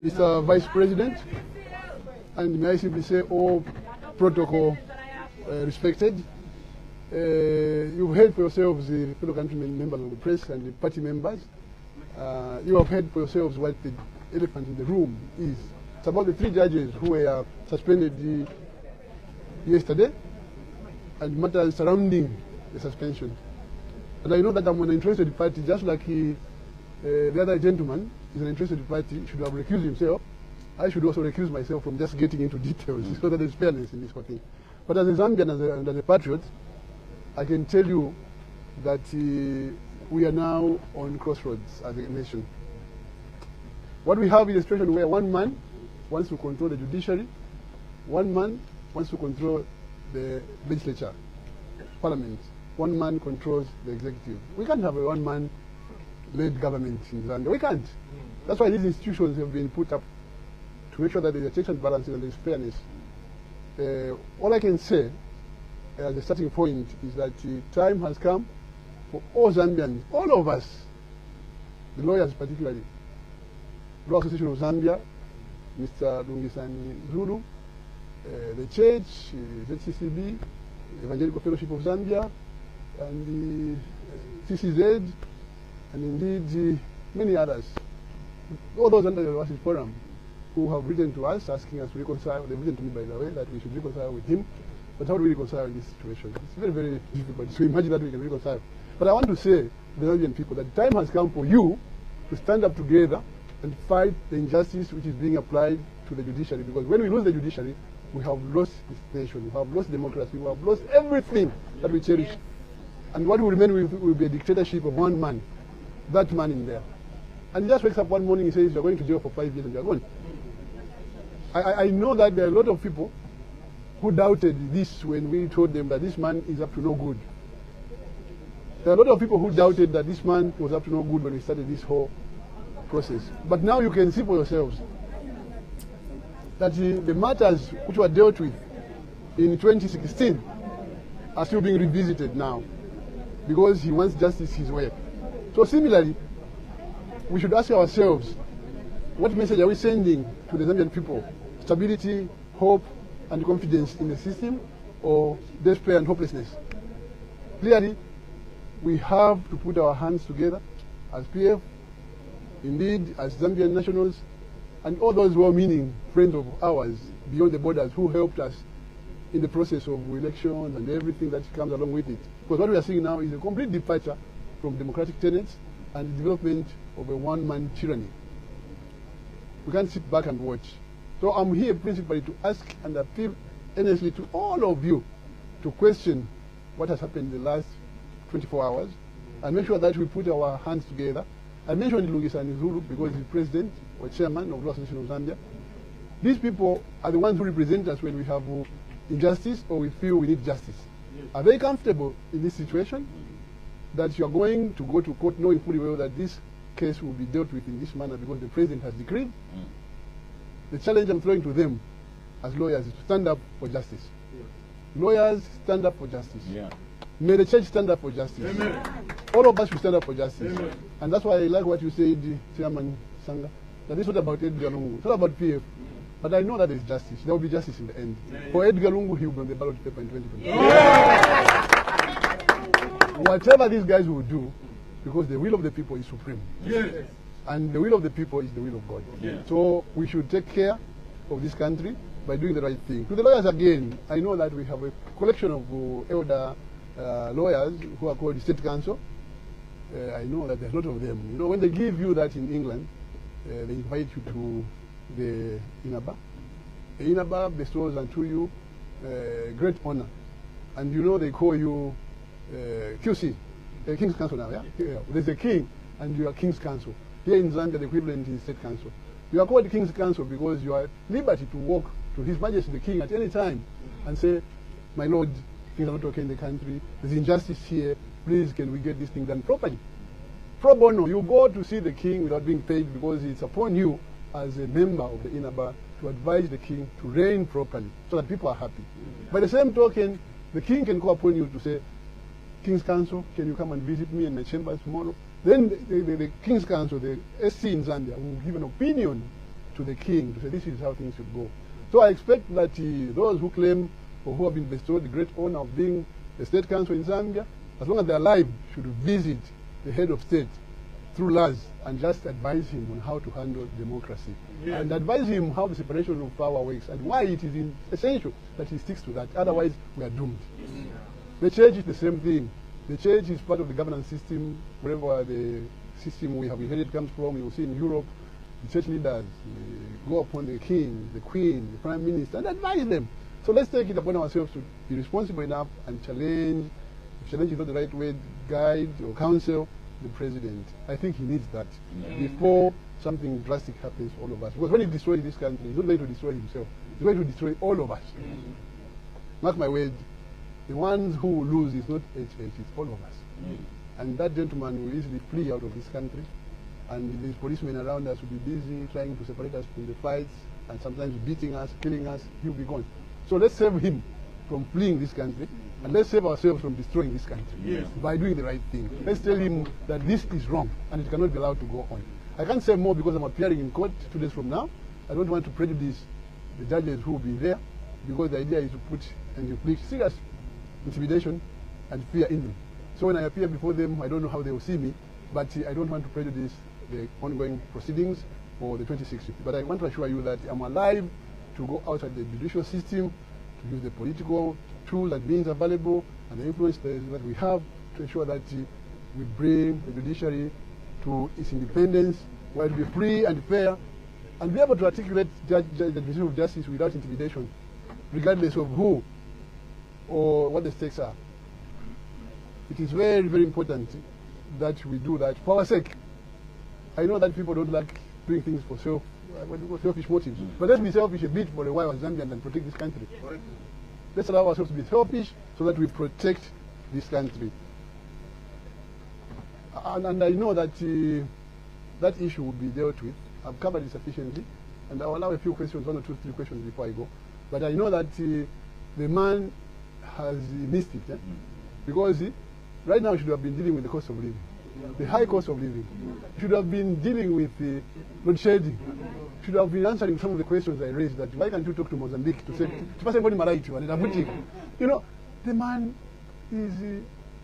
Mr. Vice President, and may I simply say all protocol respected. You've heard for yourselves, the fellow countrymen, members of the press and the party members. You have heard for yourselves what the elephant in the room is. It's about the 3 judges who were suspended yesterday and matters surrounding the suspension. And I know that I'm an interested party, just like the other gentleman is an interested party, should have recused himself. I should also recuse myself from just getting into details, so that there's fairness in this whole thing. But as a Zambian and as a patriot, I can tell you that we are now on crossroads as a nation. What we have is a situation where one man wants to control the judiciary, one man wants to control the legislature, parliament, one man controls the executive. We can't have a one-man-led government in Zambia. We can't. That's why these institutions have been put up to make sure that there is checks and balances and there is fairness. All I can say as a starting point is that time has come for all Zambians, all of us, the lawyers particularly, Law Association of Zambia, Mr. Lungu, the church, ZCCB, Evangelical Fellowship of Zambia, and the CCZ, and indeed many others. All those under the Oasis Forum who have written to us asking us to reconcile. They've written to me, by the way, that we should reconcile with him. But how do we reconcile in this situation? It's very, very difficult to imagine that we can reconcile. But I want to say to the Zambian people that the time has come for you to stand up together and fight the injustice which is being applied to the judiciary. Because when we lose the judiciary, we have lost this nation, we have lost democracy, we have lost everything that we cherish. And what will remain will be a dictatorship of one man, that man in there. And he just wakes up one morning and says, you're going to jail for 5 years and you're gone. I know that there are a lot of people who doubted this when we told them that this man is up to no good. There are a lot of people who doubted that this man was up to no good when we started this whole process. But now you can see for yourselves that the matters which were dealt with in 2016 are still being revisited now because he wants justice his way. So similarly, we should ask ourselves, what message are we sending to the Zambian people? Stability, hope, and confidence in the system, or despair and hopelessness? Clearly, we have to put our hands together as PF, indeed as Zambian nationals, and all those well-meaning friends of ours beyond the borders who helped us in the process of elections and everything that comes along with it. Because what we are seeing now is a complete departure from democratic tenets and the development of a one-man tyranny. We can't sit back and watch. So I'm here principally to ask and appeal earnestly to all of you to question what has happened in the last 24 hours and make sure that we put our hands together. I mentioned Lungu because he's president or chairman of the Law Association of Zambia. These people are the ones who represent us when we have injustice or we feel we need justice. Are they comfortable in this situation that you are going to go to court knowing fully well that this case will be dealt with in this manner because the president has decreed? The challenge I'm throwing to them as lawyers is to stand up for justice. Lawyers, stand up for justice. May the church stand up for justice. Amen. All of us should stand up for justice. Amen. And that's why I like what you said, Chairman Sanga, that it's not about Edgar Lungu, it's not about PF. But I know that there's justice. There will be justice in the end. For Edgar Lungu, he will be on the ballot paper in 2020. Whatever these guys will do, because the will of the people is supreme. And the will of the people is the will of God. So we should take care of this country by doing the right thing. To the lawyers again, I know that we have a collection of elder lawyers who are called the State Council. I know that there's a lot of them. You know, when they give you that in England, they invite you to the Inaba. The Inaba bestows unto you great honor. And you know they call you QC, King's Council now, yeah? There's a king and you are King's Council. Here in Zambia, the equivalent is State Council. You are called King's Council because you are at liberty to walk to His Majesty the King at any time and say, my Lord, things are not okay in the country, there's injustice here, please can we get this thing done properly? Pro bono, you go to see the king without being paid because it's upon you as a member of the Inaba to advise the king to reign properly so that people are happy. By the same token, the king can call upon you to say, King's Council, can you come and visit me in my chambers tomorrow? Then the King's Council, the SC in Zambia, will give an opinion to the king to say this is how things should go. So I expect that those who claim or who have been bestowed the great honor of being the state council in Zambia, as long as they are alive, should visit the head of state through Laz and just advise him on how to handle democracy. Yeah. And advise him how the separation of power works and why it is essential that he sticks to that. Otherwise, we are doomed. The church is the same thing. The church is part of the governance system, wherever the system we have inherited comes from. You will see in Europe, the church leaders go upon the king, the queen, the prime minister, and advise them. So let's take it upon ourselves to be responsible enough and challenge. If challenge is not the right word, guide or counsel the president. I think he needs that before something drastic happens to all of us. Because when he destroys this country, he's not going to destroy himself. He's going to destroy all of us. Mark my word, the ones who will lose is not HH, it's all of us. And that gentleman will easily flee out of this country. And these policemen around us will be busy trying to separate us from the fights and sometimes beating us, killing us. He'll be gone. So let's save him from fleeing this country, and let's save ourselves from destroying this country by doing the right thing. Let's tell him that this is wrong and it cannot be allowed to go on. I can't say more because I'm appearing in court 2 days from now. I don't want to prejudice the judges who will be there, because the idea is to put and inflict serious intimidation and fear in them. So when I appear before them, I don't know how they will see me, but I don't want to prejudice the ongoing proceedings for the 2060. But I want to assure you that I'm alive to go outside the judicial system, to use the political tools and means available and the influence that we have to ensure that we bring the judiciary to its independence, where it will be free and fair, and be able to articulate the decision of justice without intimidation, regardless of who or what the stakes are. It is very, very important that we do that for our sake. I know that people don't like doing things for selfish motives, but let's be selfish a bit for a while as Zambians and protect this country. Let's allow ourselves to be selfish so that we protect this country. And I know that that issue will be dealt with. I've covered it sufficiently, and I'll allow a few questions, 1 or 2, 3 questions before I go. But I know that the man has missed it, because right now he should have been dealing with the cost of living, the high cost of living. He should have been dealing with the load shedding. Should have been answering some of the questions I raised, that why can't you talk to Mozambique to say, you know, the man is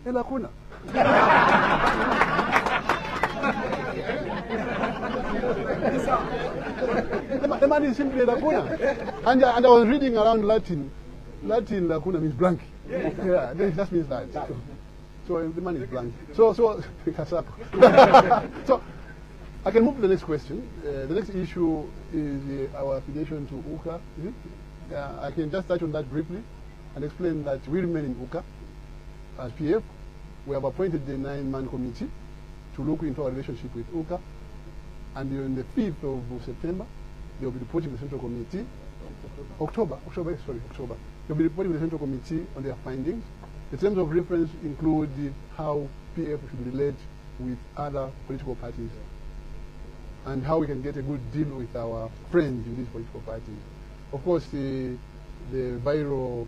a LACUNA. The man is simply a LACUNA. And I was reading around Latin. Latin LACUNA means blank. Yeah, that means that. So the man is blank. So I can move to the next question. The next issue is our affiliation to UCA. I can just touch on that briefly and explain that we remain in UCA as PF. We have appointed the 9-man committee to look into our relationship with UCA. And on the 5th of September, they will be reporting to the Central Committee. October. They'll be reporting to the Central Committee on their findings. The terms of reference include how PF should relate with other political parties and how we can get a good deal with our friends in these political parties. Of course, the viral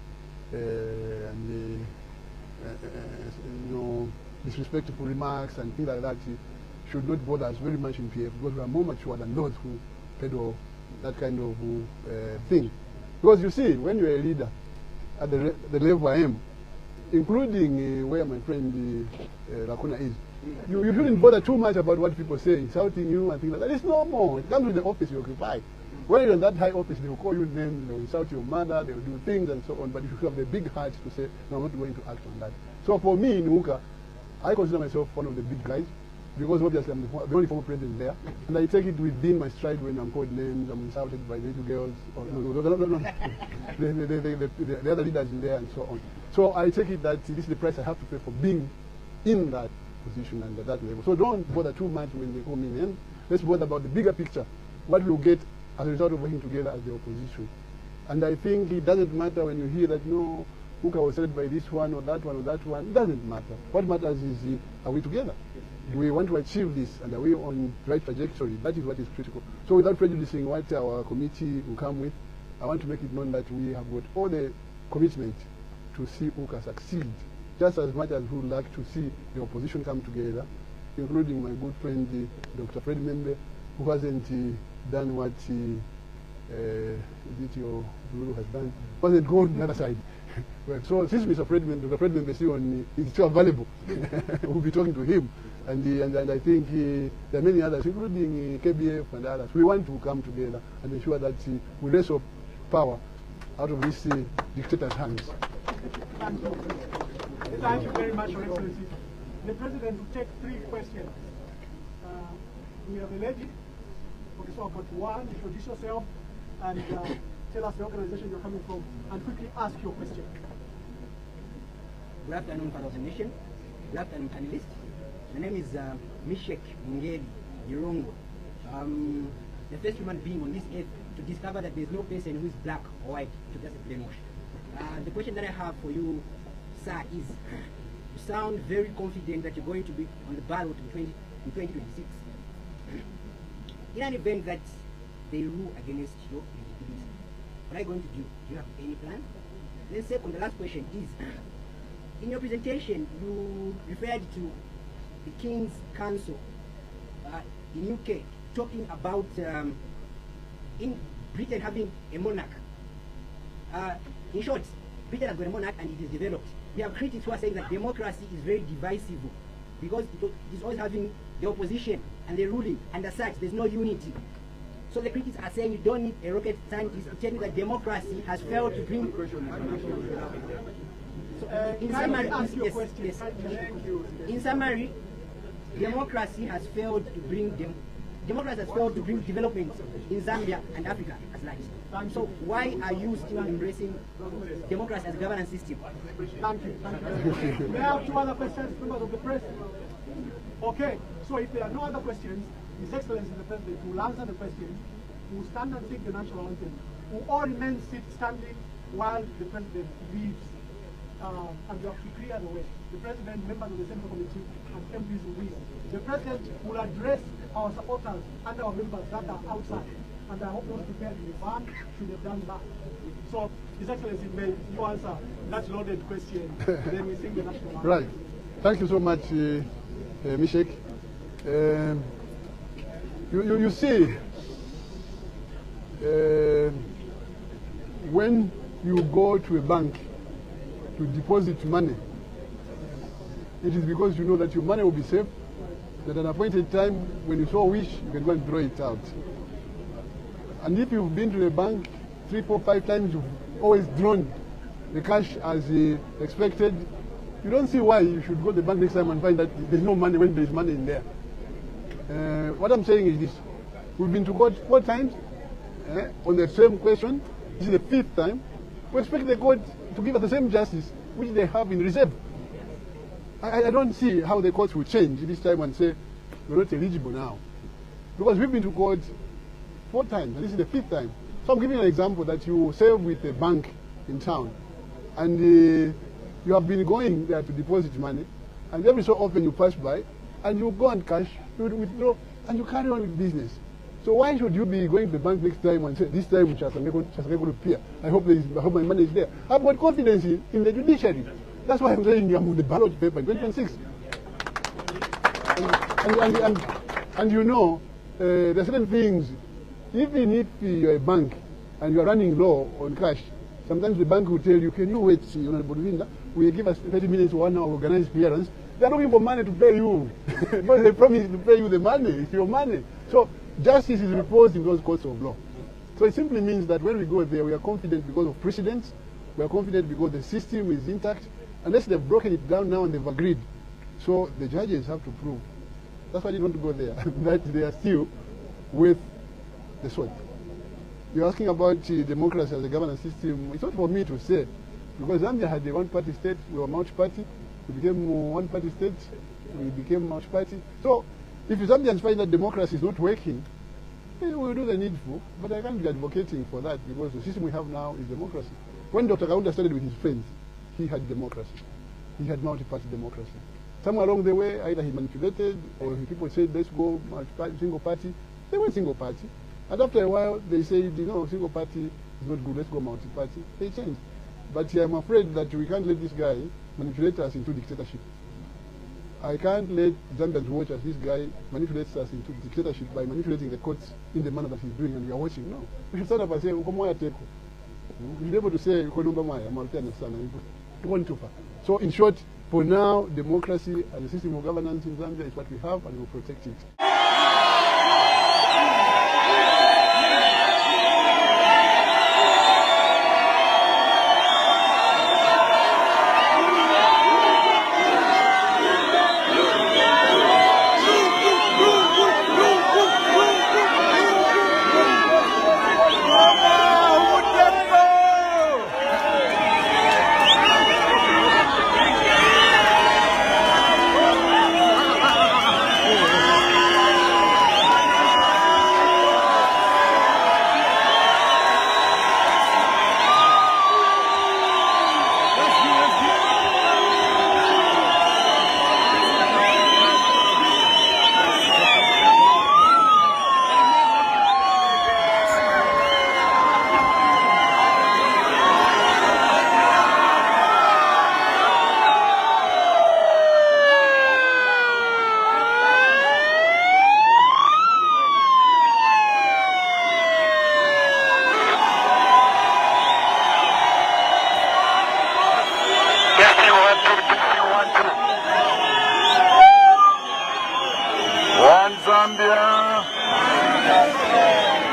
and the disrespectful remarks and things like that should not bother us very much in PF, because we are more mature than those who peddle that kind of thing. Because you see, when you're a leader at the level I am, including where my friend LACUNA is, you shouldn't bother too much about what people say, insulting you and things like that. It's normal. It comes with the office you occupy. When you're in that high office, they will call you names, they will insult your mother, they will do things and so on, but you should have the big heart to say, no, I'm not going to act on that. So for me in UCA, I consider myself one of the big guys, because obviously I'm the only former president there, and I take it within my stride when I'm called names, I'm insulted by little girls, or no. the other leaders in there and so on. So I take it that this is the price I have to pay for being in that position and at that level. So don't bother too much when they call me names. Let's bother about the bigger picture, what we'll get as a result of working together as the opposition. And I think it doesn't matter when you hear that, no, UCA was led by this one or that one or that one. It doesn't matter. What matters is, are we together? Do we want to achieve this, and are we on the right trajectory? That is what is critical. So without prejudicing what our committee will come with, I want to make it known that we have got all the commitment to see UCA succeed, just as much as we would like to see the opposition come together, including my good friend, Dr. Fred Membe, who hasn't done what your Lungu has done, wasn't gone on the other side. Well, so since Mr. President, Dr. President Besiwan is still available, we'll be talking to him. And I think there are many others, including KBF and others. We want to come together and ensure that we wrestle power out of this dictator's hands. Thank you. Thank you very much, Your Excellency. The President will take 3 questions. We have a lady. Okay, so I've got one. Introduce yourself and tell us the organization you're coming from and quickly ask your question. Good afternoon, fellow nation. Good afternoon, panelists. My name is Mishek Mungeli Lungu. The first human being on this earth to discover that there's no person who is black or white to just brainwash. The question that I have for you, sir, is you sound very confident that you're going to be on the ballot in 2026. In an event that they rule against your eligibility, what are you going to do? Do you have any plan? Then second, the last question is, in your presentation, you referred to the King's Council in UK talking about in Britain having a monarch. In short, Britain has got a monarch and it is developed. We have critics who are saying that democracy is very divisive because it is always having the opposition and the ruling, and as such, there's no unity. So the critics are saying you don't need a rocket scientist to tell you that democracy has failed to bring. In summary, democracy has failed to bring development in Zambia and Africa as large. So why are you still embracing democracy as a governance system? Thank you. Thank you. May I have 2 other questions, members of the press? Okay, so if there are no other questions, His Excellency the President will answer the questions, will stand and sing the national anthem, will all remain standing while the President leaves, and we have to clear the way. The President, members of the Central Committee, and MPs will leave. The President will address our supporters and our members that are outside, and I hope those prepared in the van should have done that. So, His Excellency, may you answer that loaded question, then we sing the national anthem. Right. Thank you so much, Mishek. You see, when you go to a bank to deposit money, it is because you know that your money will be safe, that at an appointed time, when you so wish, you can go and draw it out. And if you've been to the bank 3, 4, 5 times, you've always drawn the cash as expected, you don't see why you should go to the bank next time and find that there's no money when there's money in there. What I'm saying is this. We've been to court 4 times on the same question. This is the 5th time. We expect the court to give us the same justice which they have in reserve. I don't see how the courts will change this time and say, we're not eligible now. Because we've been to court 4 times, and this is the 5th time. So I'm giving you an example that you save with a bank in town, and you have been going there to deposit money, and every so often you pass by, and you go and cash, you withdraw, and you carry on with business. So why should you be going to the bank next time and say, this time Chagwa will appear? I hope my money is there. I've got confidence in the judiciary. That's why I'm saying I'm on the ballot paper in 2026. And you know, there are certain things, even if you're a bank and you're running low on cash, sometimes the bank will tell you, can you wait, will give us 30 minutes or 1 hour organized clearance. They're looking for money to pay you. Because they promise to pay you the money. It's your money. So justice is reposed in those courts of law. So it simply means that when we go there, we are confident because of precedents. We are confident because the system is intact. Unless they've broken it down now and they've agreed. So the judges have to prove. That's why I didn't want to go there. That they are still with the sword. You're asking about democracy as a governance system. It's not for me to say. Because Zambia had a one-party state. We were multi-party. We became one-party state. We became multi-party. So if Zambians find that democracy is not working, we will do the needful. But I can't be advocating for that because the system we have now is democracy. When Dr. Hakainde started with his friends, he had democracy. He had multi-party democracy. Somewhere along the way, either he manipulated or people said, let's go single party. They went single party. And after a while, they said, single party is not good, let's go multi-party. They changed. But I'm afraid that we can't let this guy manipulate us into dictatorship. I can't let Zambians watch as this guy manipulates us into dictatorship by manipulating the courts in the manner that he's doing, and we are watching. No. We stand up and say, you'll be able to say, so in short, for now, democracy and the system of governance in Zambia is what we have, and we'll protect it.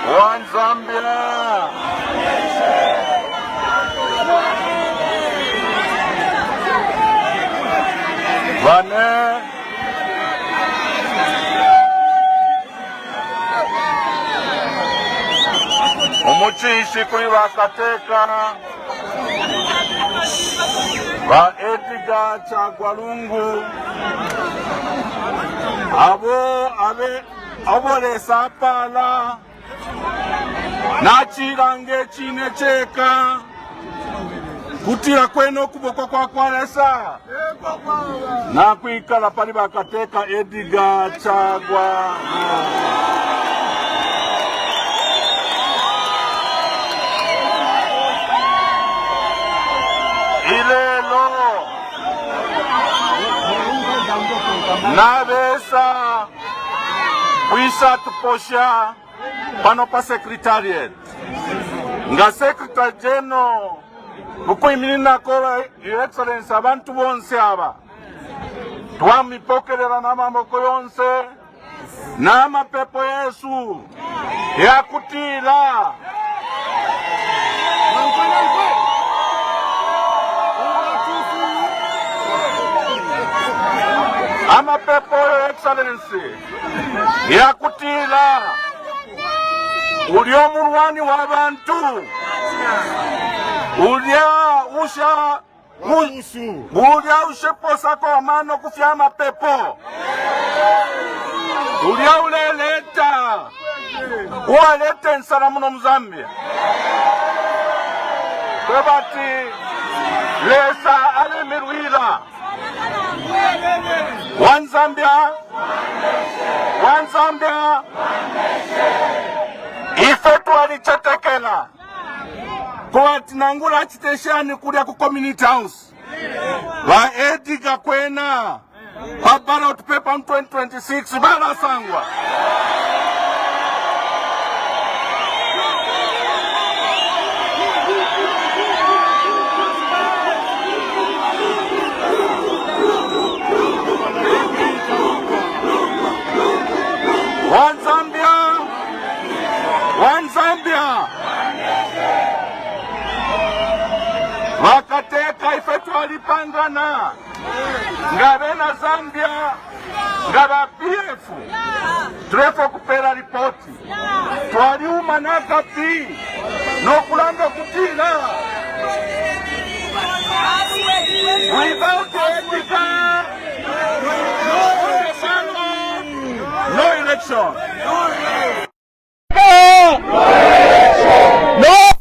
One Zambia. Vane. Umuchishi kuri bakateka. Ba Edgar Chagwa Lungu. Abo lesa pala. Nachirange chine cheka. Kutira kweno kuboko kwa kwalesa. Na kuikala pali bakateka Edgar Chagwa. Ilelo. Nabesa. Wisa tuposha pano pa secretariat. Nga secretary general mukuimirina ko Your Excellency abantu bonse aba. Twamipokelera n'amaboko yonse n'amapepo Yesu yakutira. Amapepo Your Excellency yakutira. Ulio murwani w'abantu. Ulya usheposa kwa mano kufya amapepo. Ulya uleleta. Uwalete nsana muno Mzambia. Kwebati lesa alimirwila. One Zambia. One Zambia. Ife twalichetekela. Kwa tinangula chiteshani kulia ku community house. Wa Edgar kwena. Kwa ballot paper 2026 bala sangwa. One Zambia. One Zambia. Wakateka ifetu walipangana. Ngabena Zambia. Ngaba PF. Trefo kupera ripoti. Twali umanaka pi. No kulanga kutila. Without Edgar. No election. No.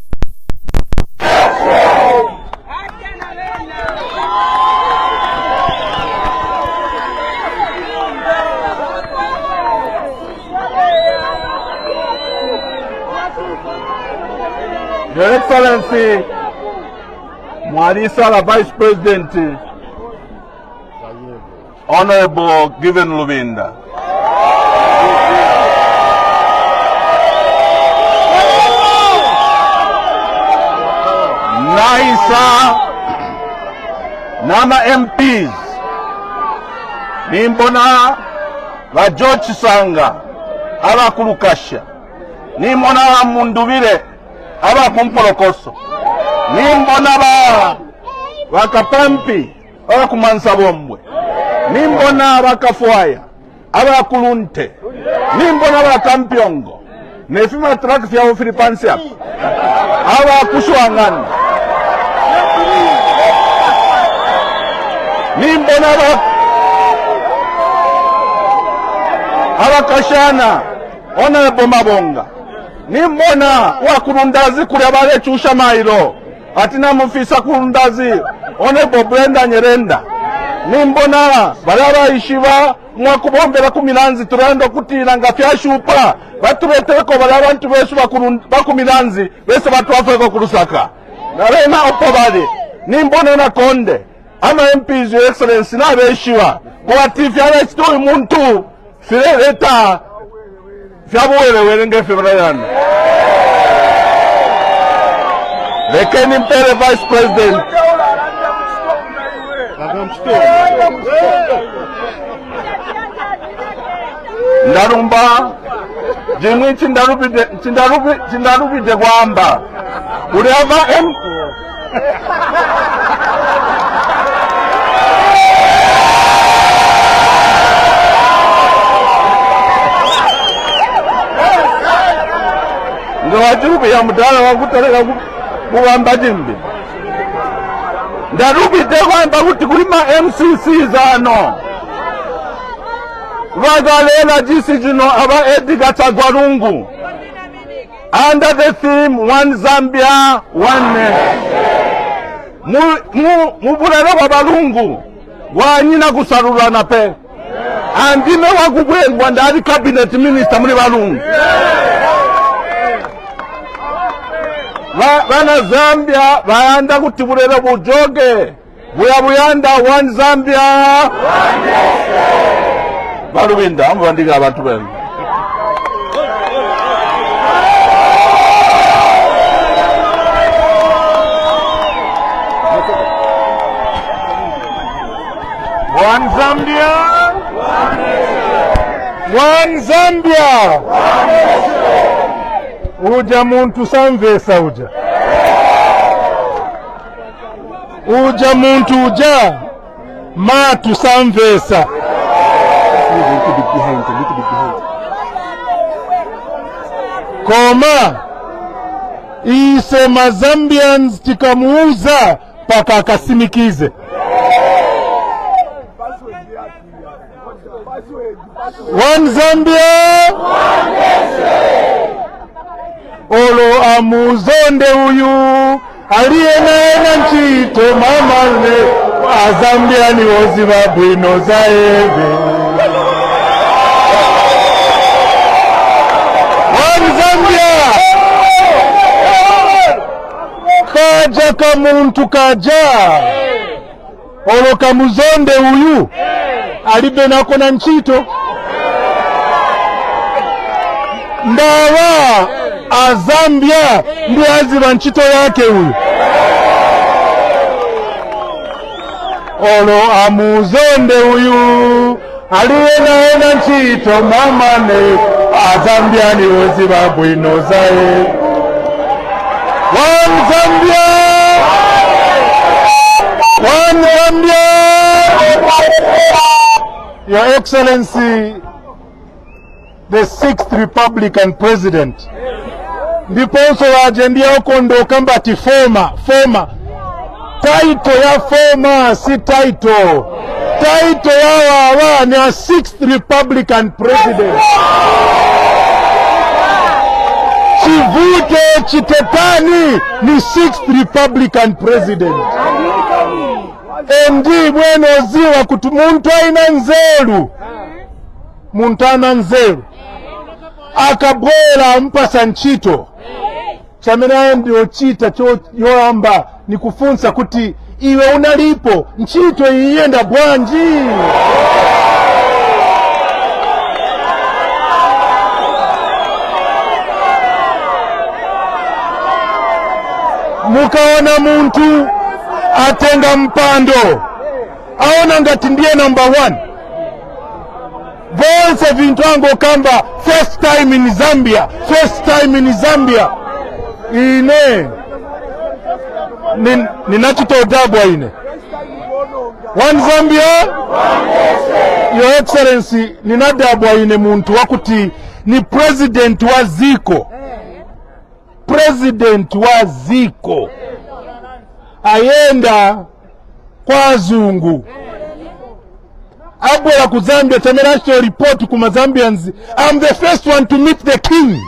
Your Excellency, Marisa, la Vice President. Honorable Given Lubinda. Naisa Nama MPs nimbona ba George Sanga abakulukasha nimbona mundubire abakumpolokoso nimbona bakapampi abakumansa bombwe nimbona bakafwaya abakulunte nimbona bakampyongo nefima track ya Filipansi abakushwangana nimbona abakashana Honorable Mabonga nimbona wakulundazi kule abale chusha mailo atina mufisa kulundazi Honorable Brenda Nyerenda nimbona balaba ishiba mwakubombera kumilanzi turando kutira nga fyashupa batureteko balaba abantu besu bakumilanzi besu batwafeko kulusaka nalena opobali nimbona na konde ama MPs your excellency na beshiwa bwati fyalestu muntu fileta fyabuwele ngefe brayana lekeni mpere vice president ndarumba jimwi chindarubide kwamba uliava wajirubi ya mudala wakutaleka kuwamba jimbi ndarubide kwamba kuti kulima MCC zano vagalela jisi jino aba Edgar Chagwa Lungu under the theme One Zambia One mubulelo wa balungu wanyina kusarulana pe andime wakugwengwa ndali cabinet minister muli balungu Bana Zambia bayanda kuti bulelo bujoge buyanda One Zambia One Balubinda ambandiga abantu benu One Zambia One Zambia uja muntu samvesa uja muntu uja matu samvesa koma ise mazambians tikamuuza paka akasimikize One Zambia olo amuzonde uyu aliyenaena nchito mamane azambia ni oziva bwino zaebe One Zambia kaja kamuntu kaja olo kamuzonde uyu alibenako na nchito ndawa azambia ndi aziva nchito yake huyu olo amuzonde huyu aliyenaena nchito mamane azambia ni oziva bwino zae One Zambia One Zambia Your Excellency the 6th Republican President ndiponso wajendia ukondo kambati former title ya former si title ya wawa ni a 6th Republican President chivute chitetani ni 6th Republican President endi bweno ziwa kuti muntu aina nzeru muntu ana nzeru akabwera mpasa nchito chamene ndio chita yoamba ni kufunsa kuti iwe unalipo nchito iyenda bwanji mukaona muntu atenga mpando aona ngati ndiye number 1 bonse vintu ango kamba first time in Zambia ine ninachitodabwa ine one Zambia Your Excellency ninadabwa ine muntu wakuti ni president wa ziko ayenda kwa azungu abwera ku Zambia tamerasho report ku Zambians. I'm the first one to meet the king.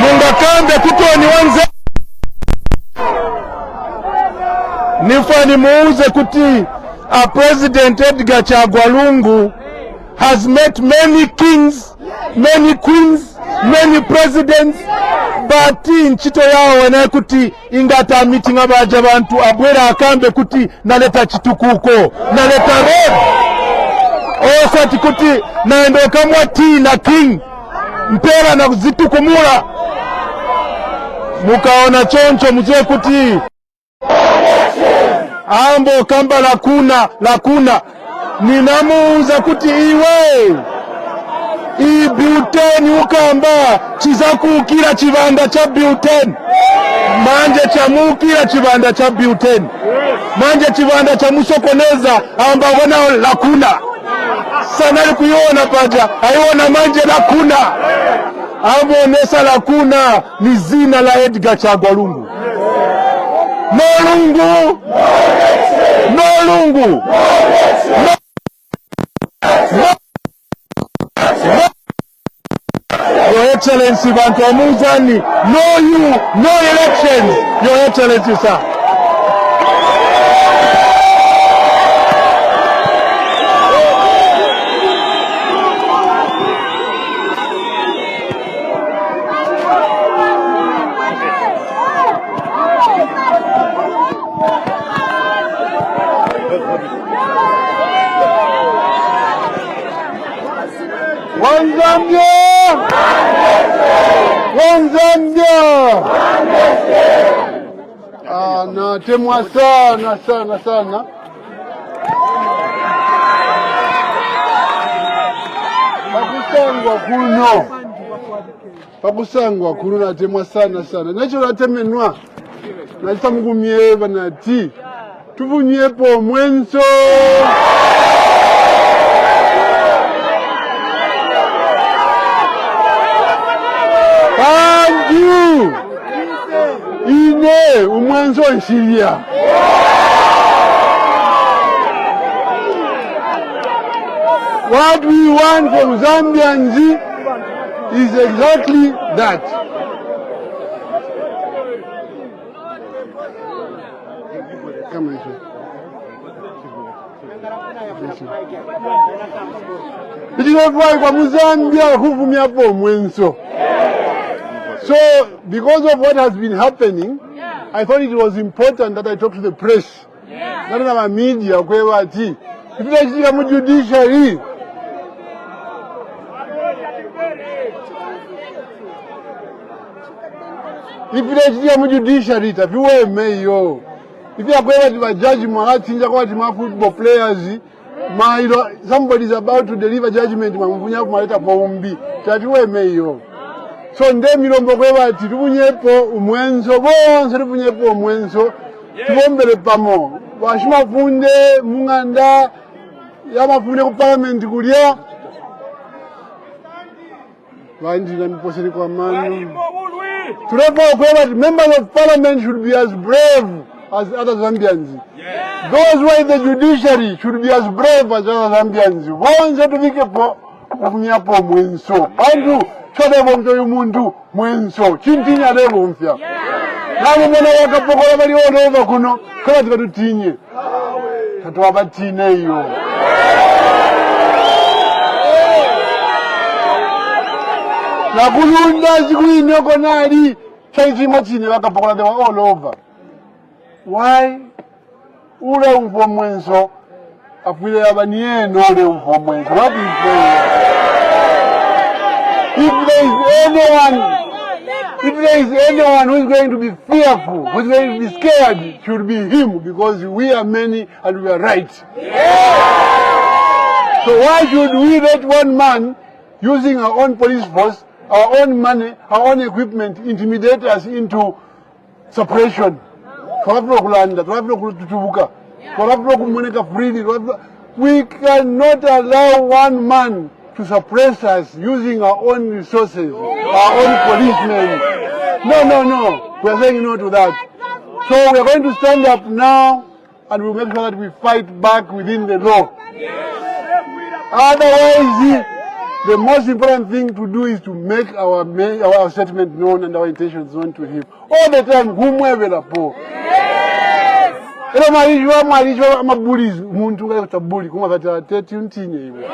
Mungakambe kutoni wanze nifani muuze kuti a President Edgar Chagwa Lungu has met many kings, many queens, many presidents, but nchito yao wana kuti ingata meeting abaja bantu abwera akambe kuti naleta chitukuko, naleta road. Osati kuti naendo kamwa na king mpera na zitukumula. Mukaona choncho mzee kuti ambo kamba LACUNA ninamuuza kuti iwe buteni ukamba chizakukira chivanda cha buteni manje chamukira chivanda cha buteni manje chivanda cha musokoneza amba wana LACUNA sanali kuiona paja aiona manje LACUNA ambo nesa LACUNA ni zina la Edgar Chagwa Lungu. No Lungu, no Lungu, no. Your Excellency Bantu Muzani, no you, no elections, Your Excellency sir. One Zambia. Na temwa sana. Pakusangwa kuno na temwa sana. Nacho natemenwa. Nachita mugumye banati. Tuvunyepo mwenso. Anju ine umwanzo nshiria what we want from Zambians is exactly that. Come on, Ichilefai kwa Muzambia kuvumia po mwenso. So, because of what has been happening, I thought it was important that I talk to the press. Not in our media, if you actually come to judiciary, if you were mayor, if you are going to judge football players, somebody is about to deliver judgment, that you were mayor. So nde milombo kwewa tuvunyepo umwenso bonse tuvunyepo umwenso tuvombele pamo washima funde munganda yama funde ku parliament kulia wanjina miposeri kwa manu tulepo kwewa members of parliament should be as brave as other Zambians. Those who are in the judiciary should be as brave as other Zambians. Bonse tuvikepo kufunyapo umwenso andu Chadebo mtoyu mundu mwenso chintinya debo mfya nabo mwana wakapokola bali olova kuno kala tikatutinye tatwa batine iyo na kulunda zikuine konali chaizima chine wakapokola they were all over. Why ule mfo mwenso afile abaniye no ule mfo mwenso what is there? if there is anyone who is going to be fearful, who is going to be scared, it should be him, because we are many and we are right. So why should we let one man, using our own police force, our own money, our own equipment, intimidate us into suppression? We cannot allow one man to suppress us using our own resources, our own policemen. No. We are saying no to that. So we are going to stand up now and we'll make sure that we fight back within the law. Otherwise, the most important thing to do is to make our statement known and our intentions known to him. All the time, whomever the poor. I'm a bullies, muntu nga bully, kuma kata tete untinye iwe.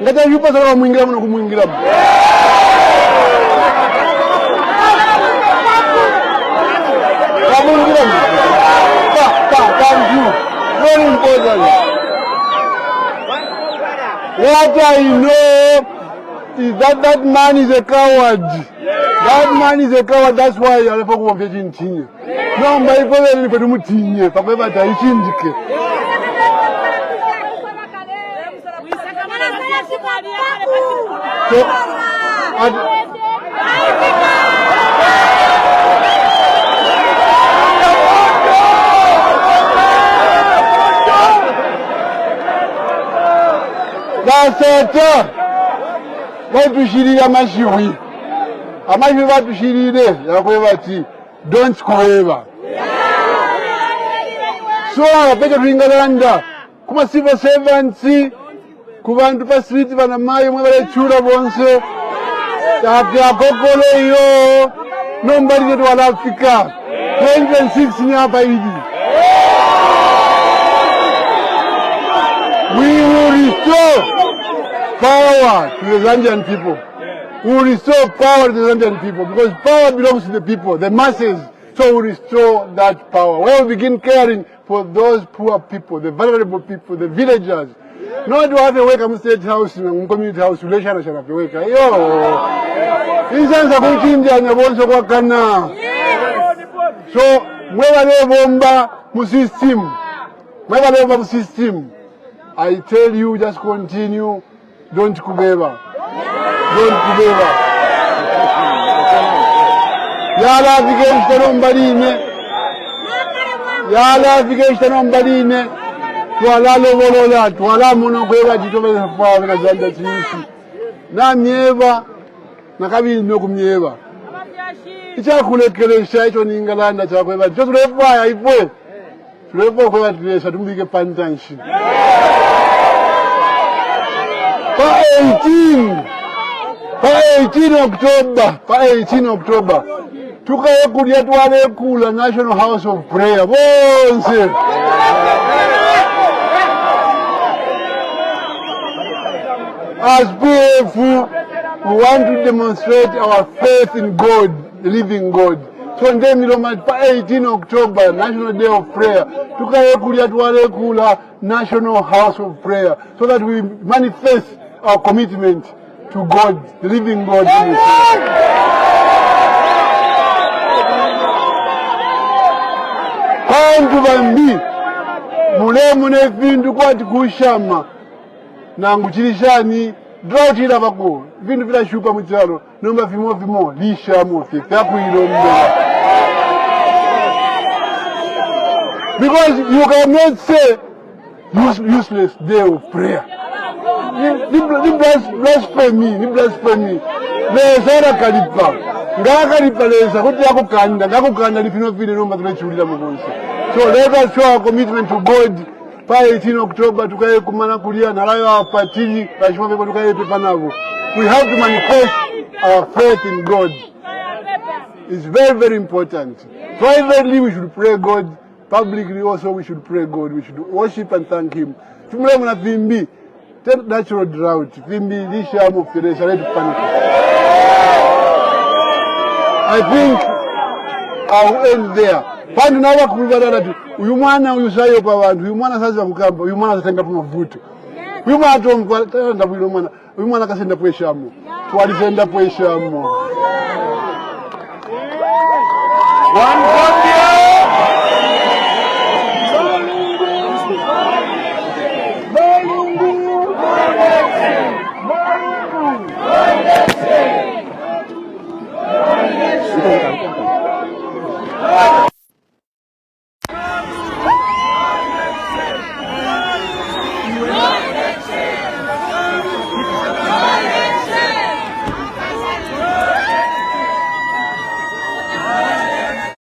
Ngata yupa sana mwingira mwana kumwingira. Thank you. Very important. What I know is that man is a coward. That man is a coward. That's why I have to go to Tinye. No, my father is going to Tinye. Papa, but I chindike. That's it. Watushirira amashiwi. Amashiwi watushirire yakweva ati don't kueva. So apeke tuingalanda kuma civil servants kubantu pa street bana mayo mwebale chura bonse tapi akokole yo nobody get wala Africa 2026 ni hapa hivi. We will restore power to the Zambian people. We will restore power to the Zambian people because power belongs to the people, the masses. So we restore that power. We will begin caring for those poor people, the vulnerable people, the villagers. Not to have a wake up state house, community house, relation shall wake up. Yo, instance of India and also Wakana. So, whenever bomba system, whenever system, I tell you, just continue. Don't kubeba. Don't kubeba. Yala vigeshta nombaline. Yala vigeshta nombaline. Twala lovolola. Twala mono kubeba jitobe kwa vina zanda chisi. Na mieva. Nakabili noku mieva. Icha kulekelesha icho ni Ingalanda cha kubeba. Icho tulefa ya ifwe. Tulefa kubeba tulesha tumbike pantanshi. Pa 18 October, tukaye kulia tuwale kula National House of Prayer. Bonse. As PF, we want to demonstrate our faith in God, the living God. So on 18 October, National Day of Prayer, tukaye kulia tuwale kula National House of Prayer, so that we manifest our commitment to God, the living God. Kantu bambi mulemu ne vindu kwati kushama na nguchilishani drought ila bako vindu vila shupa mchalo nomba vimo lishamo fikakuilomba. Because you cannot say useless day of prayer. Ni blasphemy. Leza kalipa. Ngakalipa leza kuti yakukanda lifino vile nomba tunachulila mubonse. So let us show our commitment to God. Pa 18 October tukaye kumana kulia na layo apatili bashima pepo tukaye pepa navo. We have to manifest our faith in God. It's very, very important. Privately we should pray God. Publicly also we should pray God. We should worship and thank Him. Tumule muna vimbi. Natural drought. Vimbi lisha mo firesha ready to panic. I think I'll end there. Pandi nawo bakubibala ati uyu mwana uyu sayo pa bantu uyu mwana sazi bakukamba uyu mwana atenga pa mavuto uyu mwana tomva tanda bwino mwana uyu mwana kasenda pweshamo twalizenda pweshamo One